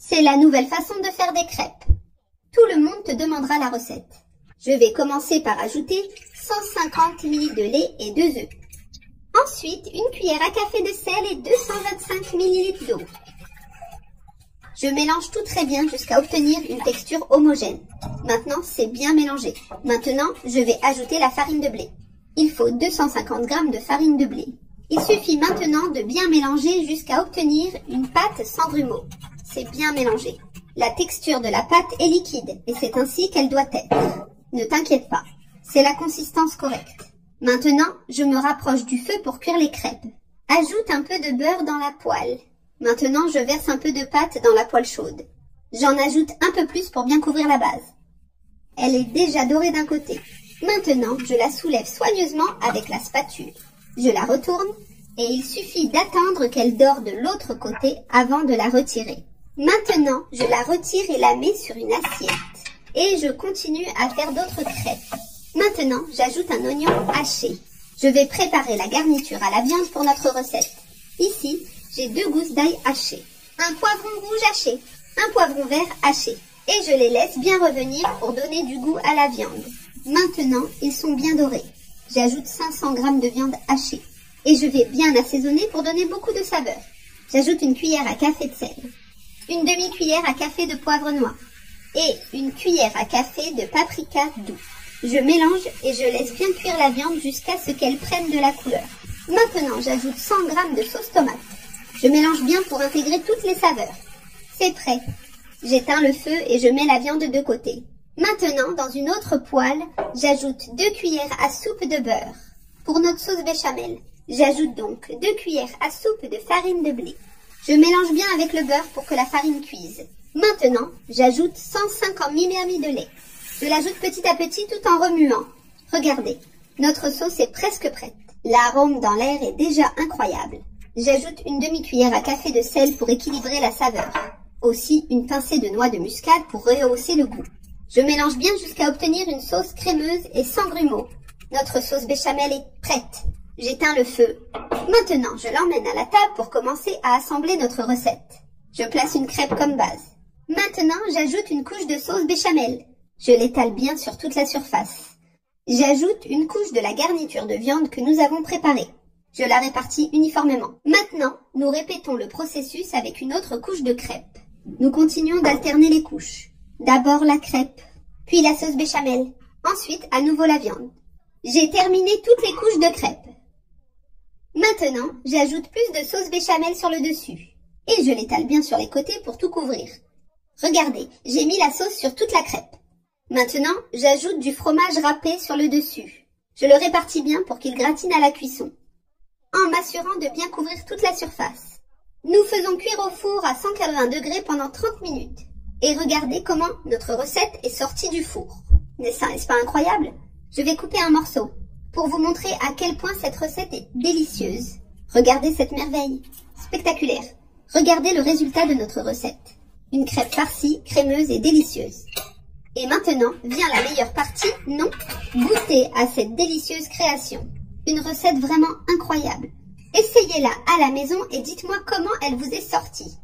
C'est la nouvelle façon de faire des crêpes. Tout le monde te demandera la recette. Je vais commencer par ajouter 150 ml de lait et 2 œufs. Ensuite, une cuillère à café de sel et 225 ml d'eau. Je mélange tout très bien jusqu'à obtenir une texture homogène. Maintenant, c'est bien mélangé. Maintenant, je vais ajouter la farine de blé. Il faut 250 g de farine de blé. Il suffit maintenant de bien mélanger jusqu'à obtenir une pâte sans grumeaux. C'est bien mélangé. La texture de la pâte est liquide et c'est ainsi qu'elle doit être. Ne t'inquiète pas, c'est la consistance correcte. Maintenant, je me rapproche du feu pour cuire les crêpes. Ajoute un peu de beurre dans la poêle. Maintenant, je verse un peu de pâte dans la poêle chaude. J'en ajoute un peu plus pour bien couvrir la base. Elle est déjà dorée d'un côté. Maintenant, je la soulève soigneusement avec la spatule. Je la retourne et il suffit d'attendre qu'elle dore de l'autre côté avant de la retirer. Maintenant, je la retire et la mets sur une assiette. Et je continue à faire d'autres crêpes. Maintenant, j'ajoute un oignon haché. Je vais préparer la garniture à la viande pour notre recette. Ici, j'ai 2 gousses d'ail hachées, un poivron rouge haché, un poivron vert haché. Et je les laisse bien revenir pour donner du goût à la viande. Maintenant, ils sont bien dorés. J'ajoute 500 g de viande hachée. Et je vais bien assaisonner pour donner beaucoup de saveur. J'ajoute une cuillère à café de sel, une demi-cuillère à café de poivre noir et une cuillère à café de paprika doux. Je mélange et je laisse bien cuire la viande jusqu'à ce qu'elle prenne de la couleur. Maintenant, j'ajoute 100 g de sauce tomate. Je mélange bien pour intégrer toutes les saveurs. C'est prêt. J'éteins le feu et je mets la viande de côté. Maintenant, dans une autre poêle, j'ajoute 2 cuillères à soupe de beurre. Pour notre sauce béchamel, j'ajoute donc 2 cuillères à soupe de farine de blé. Je mélange bien avec le beurre pour que la farine cuise. Maintenant, j'ajoute 150 ml de lait. Je l'ajoute petit à petit tout en remuant. Regardez, notre sauce est presque prête. L'arôme dans l'air est déjà incroyable. J'ajoute une demi-cuillère à café de sel pour équilibrer la saveur. Aussi, une pincée de noix de muscade pour rehausser le goût. Je mélange bien jusqu'à obtenir une sauce crémeuse et sans grumeaux. Notre sauce béchamel est prête. J'éteins le feu. Maintenant, je l'emmène à la table pour commencer à assembler notre recette. Je place une crêpe comme base. Maintenant, j'ajoute une couche de sauce béchamel. Je l'étale bien sur toute la surface. J'ajoute une couche de la garniture de viande que nous avons préparée. Je la répartis uniformément. Maintenant, nous répétons le processus avec une autre couche de crêpe. Nous continuons d'alterner les couches. D'abord la crêpe, puis la sauce béchamel, ensuite à nouveau la viande. J'ai terminé toutes les couches de crêpe. Maintenant, j'ajoute plus de sauce béchamel sur le dessus. Et je l'étale bien sur les côtés pour tout couvrir. Regardez, j'ai mis la sauce sur toute la crêpe. Maintenant, j'ajoute du fromage râpé sur le dessus. Je le répartis bien pour qu'il gratine à la cuisson, en m'assurant de bien couvrir toute la surface. Nous faisons cuire au four à 180 degrés pendant 30 minutes. Et regardez comment notre recette est sortie du four. N'est-ce pas incroyable? Je vais couper un morceau pour vous montrer à quel point cette recette est délicieuse. Regardez cette merveille, spectaculaire. Regardez le résultat de notre recette. Une crêpe farcie, crémeuse et délicieuse. Et maintenant vient la meilleure partie, non? Goûtez à cette délicieuse création. Une recette vraiment incroyable. Essayez-la à la maison et dites-moi comment elle vous est sortie.